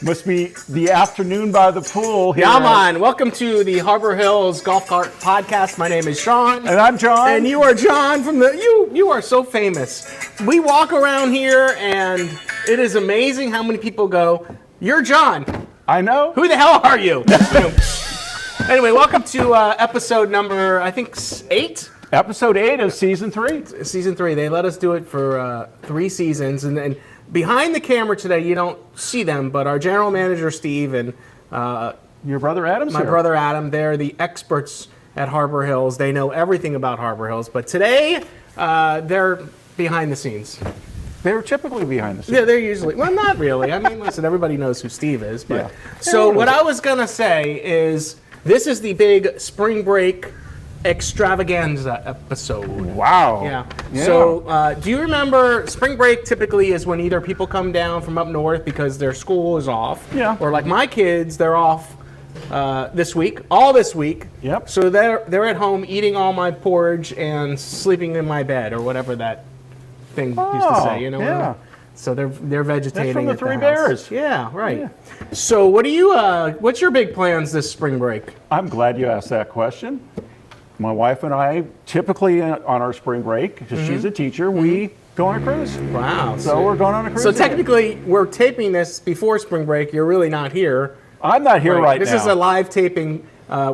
Must be the afternoon by the pool here. Yeah, man. Welcome to the Harbor Hills Golf Cart Podcast. My name is Sean. And I'm Jon. And you are Jon from the... You are so famous. We walk around here and it is amazing how many people go, "You're Jon." I know. Who the hell are you? Anyway, welcome to episode number, I think, 8? Episode 8 of season 3. Season 3. They let us do it for 3 seasons. And behind the camera today, you don't see them, but our general manager, Steve, and your brother Adam's my here. brother Adam, they're the experts at Harbor Hills. They know everything about Harbor Hills. But today, they're behind the scenes. They're typically behind the scenes. Yeah, they're usually, well, not really. I mean, listen, everybody knows who Steve is. But Yeah. So what I was going to say is, this is the big spring break extravaganza episode. Wow. Yeah. So, do you remember spring break typically is when either people come down from up north because their school is off, Yeah. or like my kids, they're off this week, all this week. Yep. So they're at home eating all my porridge and sleeping in my bed, or whatever that thing used to say. You know. Yeah. So they're vegetating. That's from the at Three house. Bears. Yeah. Right. Yeah. So what do you? What's your big plans this spring break? I'm glad you asked that question. My wife and I typically on our spring break, because she's a teacher, we go on a cruise. Wow. So we're going on a cruise. So technically, we're taping this before spring break. You're really not here. I'm not here right This now. is a live taping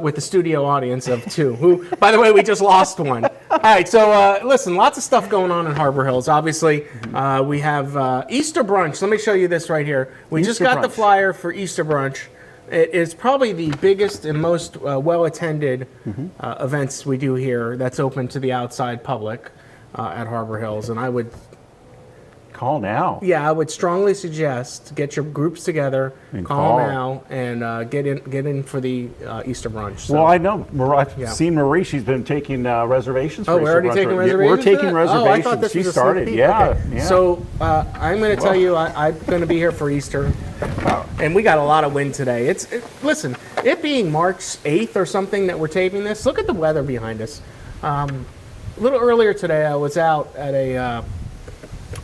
with the studio audience of 2, who, by the way, we just lost one. All right, so listen, lots of stuff going on in Harbor Hills. Obviously, we have Easter brunch. Let me show you this right here. We just got the flyer for Easter brunch. It is probably the biggest and most well-attended events we do here that's open to the outside public at Harbor Hills. And I would... Call now. Yeah, I would strongly suggest get your groups together, And call call. now, and get in for the Easter brunch. So. Well, I know. I've seen Marie. She's been taking reservations for Oh, Easter we're already brunch. taking Yeah, reservations? We're taking for that? reservations. Oh, I thought this she was a started. sneak peek. Yeah, Okay. yeah. So I'm going to tell you, I'm going to be here for Easter, and we got a lot of wind today. Listen, it being March 8th or something that we're taping this. Look at the weather behind us. A little earlier today, I was out at a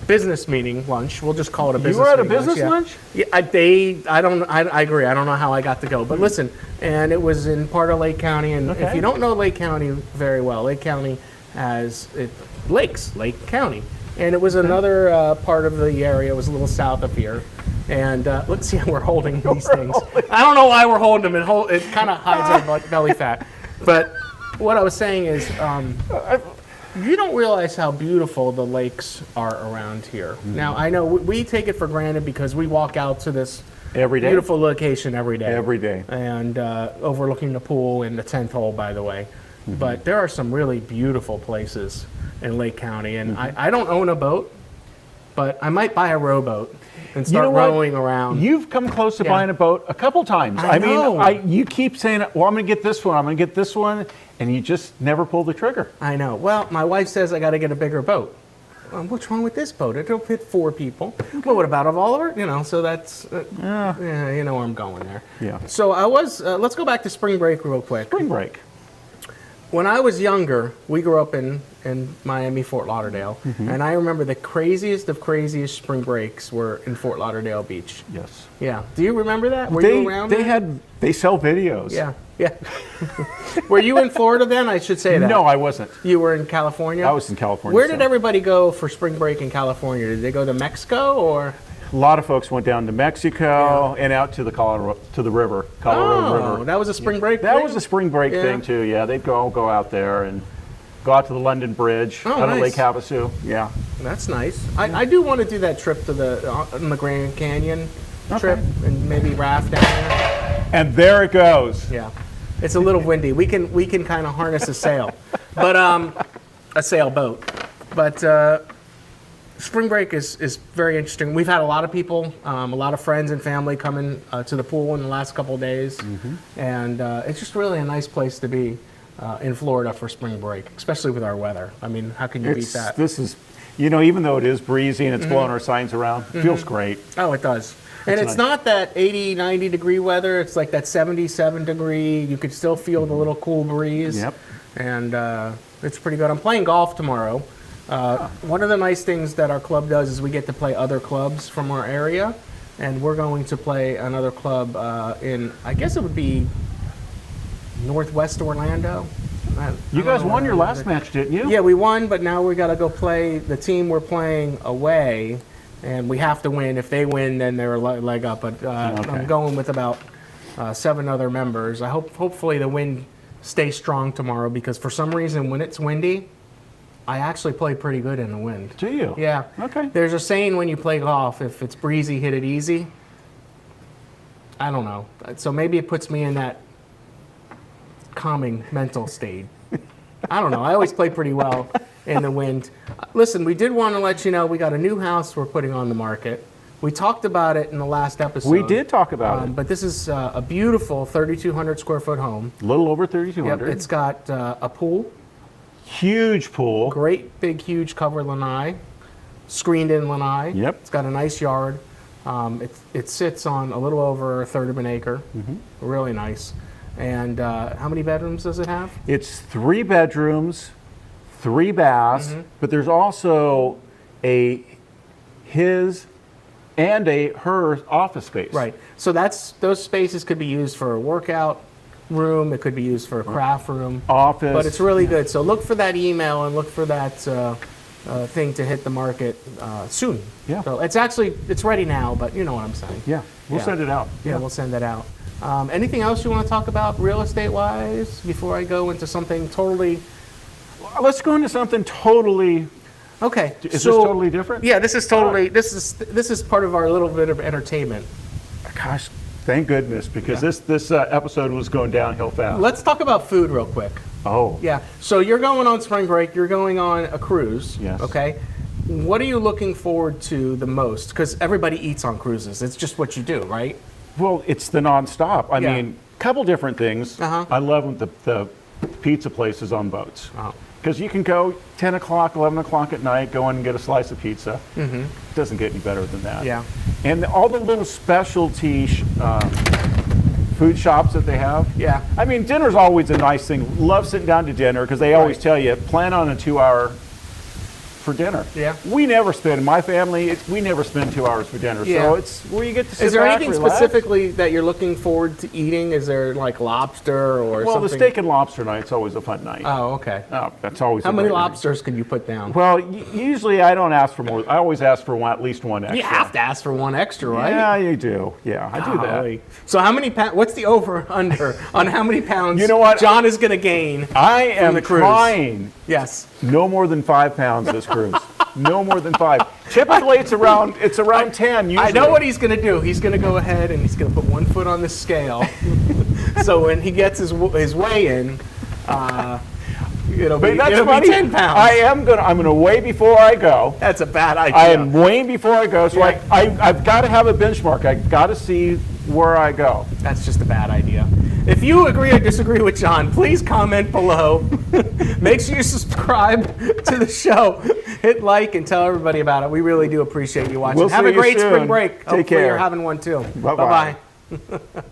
business meeting lunch. We'll just call it a business. You were at a meeting business lunch? Yeah, I agree. I don't know how I got to go, but listen, and it was in part of Lake County. And if Okay. you don't know Lake County very well, Lake County has lakes, Lake County, and it was another part of the area. It was a little south of here. And let's see how we're holding these things. I don't know why we're holding them. It kind of hides our belly fat. But what I was saying is, you don't realize how beautiful the lakes are around here. Now, I know we take it for granted because we walk out to this Every day. beautiful location every day. Every day. And overlooking the pool in the 10th hole, by the way. But there are some really beautiful places in Lake County. And I don't own a boat, but I might buy a rowboat and start rowing around. You've come close to buying a boat a couple times. I know. mean, you keep saying, well, I'm going to get this one, I'm going to get this one, and you just never pull the trigger. I know. Well, my wife says I got to get a bigger boat. What's wrong with this boat? It'll fit 4 people. Well, what about all of her? You know, so that's, yeah, you know where I'm going there. Yeah. So let's go back to spring break real quick. Spring break. When I was younger, we grew up in Miami, Fort Lauderdale, and I remember the craziest of craziest spring breaks were in Fort Lauderdale Beach. Yes. Yeah. Do you remember that? Were you around then? They sell videos. Yeah. Yeah. Were you in Florida then? I should say that. No, I wasn't. You were in California? I was in California. Where did everybody go for spring break in California? Did they go to Mexico or? A lot of folks went down to Mexico and out to the Colorado River. Oh, that was a spring break That thing? was a spring break thing too. Yeah, they'd go out there and go out to the London Bridge out of Lake Havasu. Yeah, That's nice. I do want to do that trip to the Grand Canyon trip and maybe raft down there. and there it goes. Yeah, it's a little windy. We can kind of harness a sail, but a sailboat. But spring break is very interesting. We've had a lot of people, a lot of friends and family coming to the pool in the last couple of days, and it's just really a nice place to be in Florida for spring break, especially with our weather. I mean, how can you beat that? This is, even though it is breezy and it's blowing our signs around, it feels great. Oh, it does. And it's not that 80, 90 degree weather. It's like that 77 degree. You could still feel the little cool breeze. Yep. And it's pretty good. I'm playing golf tomorrow. One of the nice things that our club does is we get to play other clubs from our area. and we're going to play another club in, I guess it would be Northwest Orlando. You guys won your last match, didn't you? Yeah, we won, but now we got to go play the team we're playing away, and we have to win. If they win, then they're a leg up. But I'm going with about 7 other members. Hopefully the wind stays strong tomorrow, because for some reason when it's windy, I actually play pretty good in the wind. Do you? Yeah. Okay. There's a saying when you play golf, if it's breezy, hit it easy. I don't know. So maybe it puts me in that calming mental state. I don't know. I always play pretty well in the wind. Listen, we did want to let you know we got a new house we're putting on the market. We talked about it in the last episode. We did talk about it. But this is a beautiful 3,200 square foot home. A little over 3,200. Yep, it's got a pool. Huge pool. Great big huge covered lanai, screened in lanai. Yep. It's got a nice yard. It sits on a little over a third of an acre. Really nice. And how many bedrooms does it have? It's 3 bedrooms, 3 baths, but there's also a his and a her office space. Right. So those spaces could be used for a workout room. It could be used for a craft room. Office. But it's really good. So look for that email and look for that thing to hit the market soon. Yeah. So it's ready now, but you know what I'm saying. Yeah. We'll send it out. Yeah, we'll send it out. Anything else you want to talk about real estate wise before I go into something totally? Let's go into something totally. Okay. Is this totally different? Yeah, this is totally. This is part of our little bit of entertainment. Gosh, thank goodness, because this episode was going downhill fast. Let's talk about food real quick. Oh. Yeah. So you're going on spring break. You're going on a cruise. Yes. Okay. What are you looking forward to the most? Because everybody eats on cruises. It's just what you do, right? Well, it's the nonstop. I Yeah. mean, couple different things. I love the pizza places on boats. Because you can go 10 o'clock, 11 o'clock at night, go in and get a slice of pizza. Doesn't get any better than that. Yeah. And all the little specialty food shops that they have. Yeah. I mean, dinner's always a nice thing. Love sitting down to dinner, because they always tell you, plan on a 2-hour for dinner. Yeah. We never spend, my family, we never spend 2 hours for dinner. Yeah. So it's where you get to sit Is there back, anything relax. specifically that you're looking forward to eating? Is there like lobster or Well, something? the steak and lobster night's always a fun night. Oh, okay. Oh, that's always How a many great night. lobsters can you put down? Well, usually I don't ask for more. I always ask for at least one extra. You have to ask for one extra, right? Yeah, you do. Yeah, I do that. Golly. So how many pounds? What's the over under on how many pounds? You know what? John is going to gain. I am the cruise. trying Yes. no more than 5 pounds this cruise. No more than 5. Typically, it's around 10. Usually. I know what he's going to do. He's going to go ahead and he's going to put one foot on the scale. So when he gets his weigh in, it'll be 10 pounds. I'm gonna weigh before I go. That's a bad idea. I am weighing before I go. So Yeah. I've got to have a benchmark. I've got to see where I go. That's just a bad idea. If you agree or disagree with John, please comment below. Make sure you subscribe to the show. Hit like and tell everybody about it. We really do appreciate you watching. We'll Have see a you great soon. spring break. Take Hopefully care. you're having one too. Bye-bye. Bye-bye.